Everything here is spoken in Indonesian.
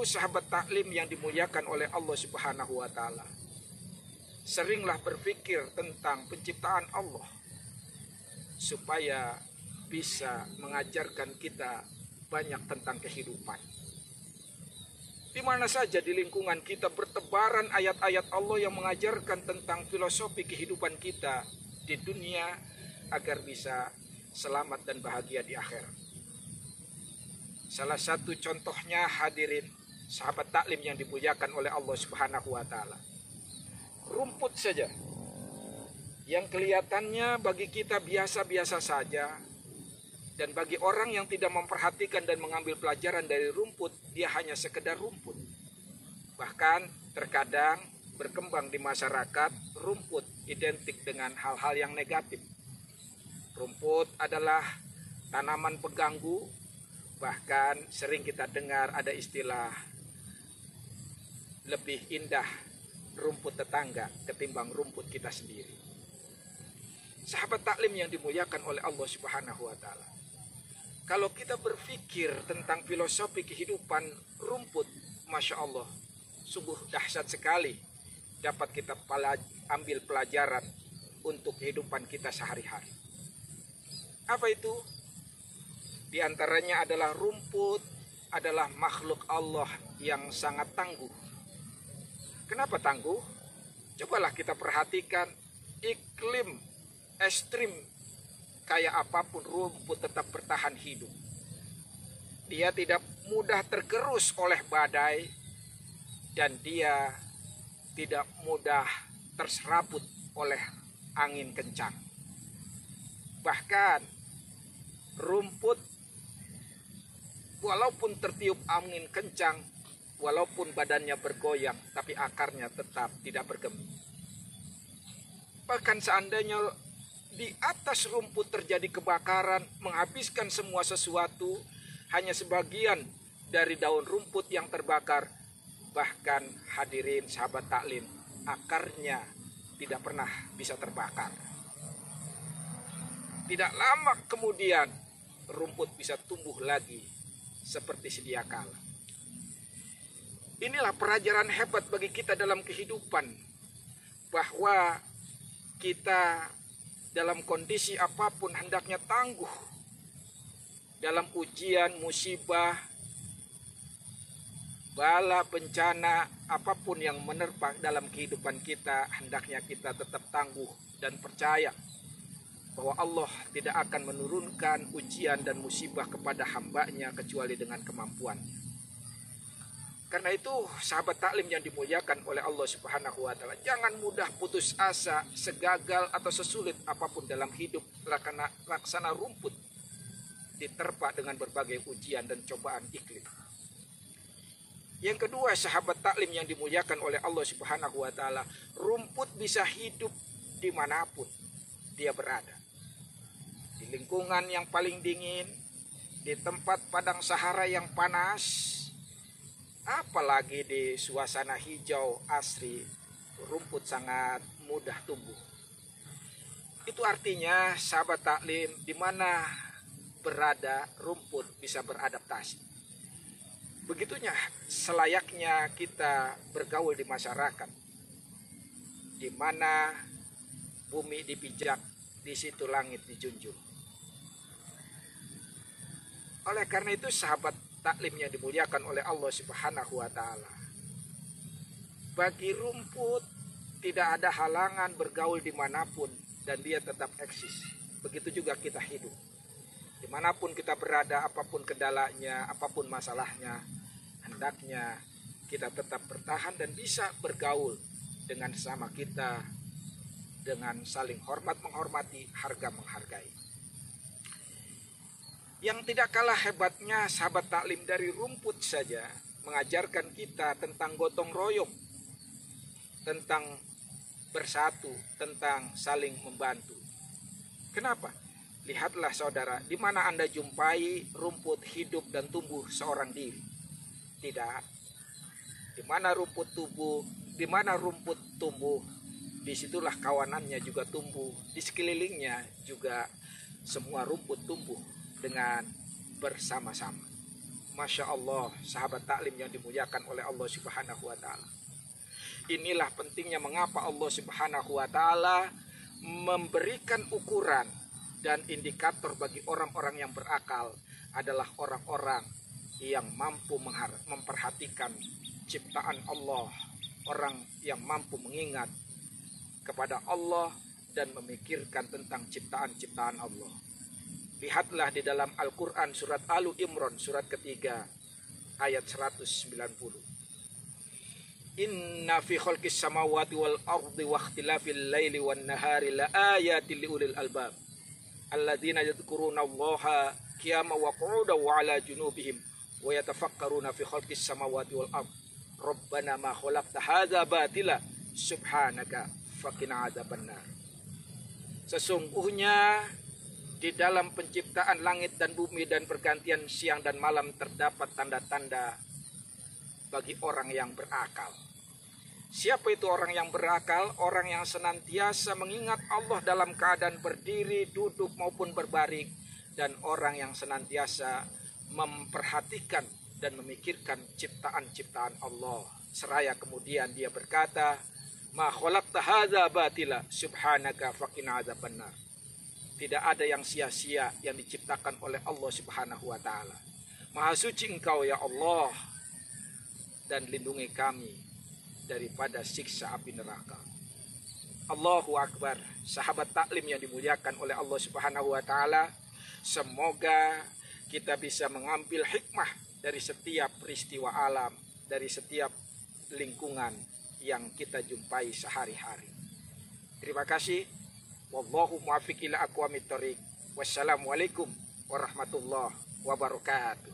itu sahabat taklim yang dimuliakan oleh Allah Subhanahu wa taala, seringlah berpikir tentang penciptaan Allah supaya bisa mengajarkan kita banyak tentang kehidupan. Di mana saja di lingkungan kita bertebaran ayat-ayat Allah yang mengajarkan tentang filosofi kehidupan kita di dunia agar bisa selamat dan bahagia di akhirat. Salah satu contohnya hadirin sahabat taklim yang dimuliakan oleh Allah Subhanahu wa taala. Rumput saja yang kelihatannya bagi kita biasa-biasa saja, dan bagi orang yang tidak memperhatikan dan mengambil pelajaran dari rumput, dia hanya sekedar rumput. Bahkan terkadang berkembang di masyarakat, rumput identik dengan hal-hal yang negatif. Rumput adalah tanaman pengganggu. Bahkan sering kita dengar ada istilah lebih indah rumput tetangga ketimbang rumput kita sendiri. Sahabat taklim yang dimuliakan oleh Allah Subhanahu wa taala, kalau kita berpikir tentang filosofi kehidupan rumput, Masya Allah, sungguh dahsyat sekali dapat kita ambil pelajaran untuk kehidupan kita sehari-hari. Apa itu? Di antaranya adalah rumput adalah makhluk Allah yang sangat tangguh. Kenapa tangguh? Cobalah kita perhatikan iklim ekstrim kayak apapun, rumput tetap bertahan hidup. Dia tidak mudah tergerus oleh badai dan dia tidak mudah terserabut oleh angin kencang. Bahkan rumput walaupun tertiup angin kencang, walaupun badannya bergoyang, tapi akarnya tetap tidak bergeming. Bahkan seandainya di atas rumput terjadi kebakaran, menghabiskan semua sesuatu, hanya sebagian dari daun rumput yang terbakar. Bahkan hadirin sahabat taklim, akarnya tidak pernah bisa terbakar. Tidak lama kemudian, rumput bisa tumbuh lagi seperti sedia kala. Inilah pelajaran hebat bagi kita dalam kehidupan, bahwa kita dalam kondisi apapun hendaknya tangguh. Dalam ujian, musibah, bala, bencana, apapun yang menerpa dalam kehidupan kita, hendaknya kita tetap tangguh dan percaya bahwa Allah tidak akan menurunkan ujian dan musibah kepada hambanya kecuali dengan kemampuannya. Karena itu sahabat taklim yang dimuliakan oleh Allah Subhanahu wa taala, jangan mudah putus asa, segagal atau sesulit apapun dalam hidup, laksana rumput diterpa dengan berbagai ujian dan cobaan iklim. Yang kedua, sahabat taklim yang dimuliakan oleh Allah Subhanahu wa taala, rumput bisa hidup dimanapun dia berada. Di lingkungan yang paling dingin, di tempat padang Sahara yang panas, apalagi di suasana hijau asri, rumput sangat mudah tumbuh. Itu artinya sahabat taklim, di mana berada rumput bisa beradaptasi. Begitunya selayaknya kita bergaul di masyarakat, di mana bumi dipijak, di situ langit dijunjung. Oleh karena itu sahabat taklim yang dimuliakan oleh Allah Subhanahu wa taala, bagi rumput tidak ada halangan bergaul dimanapun dan dia tetap eksis. Begitu juga kita hidup. Dimanapun kita berada, apapun kendalanya, apapun masalahnya, hendaknya kita tetap bertahan dan bisa bergaul dengan sesama kita dengan saling hormat menghormati, harga menghargai. Yang tidak kalah hebatnya sahabat taklim dari rumput saja mengajarkan kita tentang gotong royong, tentang bersatu, tentang saling membantu. Kenapa? Lihatlah saudara, di mana Anda jumpai rumput hidup dan tumbuh seorang diri? Tidak. Di mana rumput tumbuh, disitulah kawanannya juga tumbuh. Di sekelilingnya juga semua rumput tumbuh dengan bersama-sama. Masya Allah, sahabat taklim yang dimuliakan oleh Allah Subhanahu wa Ta'ala. Inilah pentingnya mengapa Allah Subhanahu wa Ta'ala memberikan ukuran dan indikator bagi orang-orang yang berakal adalah orang-orang yang mampu memperhatikan ciptaan Allah, orang yang mampu mengingat kepada Allah dan memikirkan tentang ciptaan-ciptaan Allah. Lihatlah di dalam Al-Quran surat Alu Imran surat ketiga ayat 190. Inna fi khalqis samawati wal ardi wa ikhtilafil laili wan nahari la ayatin liulil albab alladzina yadhkuruna Allaha qiyaman wa qu'udan wa 'ala junubihim wa yatafakkaruna fi khalqis samawati wal ardi rabbana ma khalaqta hadza batila subhanaka faqina adzabannar. Sesungguhnya di dalam penciptaan langit dan bumi dan pergantian siang dan malam terdapat tanda-tanda bagi orang yang berakal. Siapa itu orang yang berakal? Orang yang senantiasa mengingat Allah dalam keadaan berdiri, duduk maupun berbaring. Dan orang yang senantiasa memperhatikan dan memikirkan ciptaan-ciptaan Allah. Seraya kemudian dia berkata, Ma khalaqta hadza batila subhanaka faqina adzabannar. Tidak ada yang sia-sia yang diciptakan oleh Allah Subhanahu wa Ta'ala. Maha suci Engkau ya Allah, dan lindungi kami daripada siksa api neraka. Allahu Akbar. Sahabat taklim yang dimuliakan oleh Allah Subhanahu wa Ta'ala, semoga kita bisa mengambil hikmah dari setiap peristiwa alam, dari setiap lingkungan yang kita jumpai sehari-hari. Terima kasih. Wallahu muwaffiq ila aqwamit thoriq. Wassalamualaikum warahmatullahi wabarakatuh.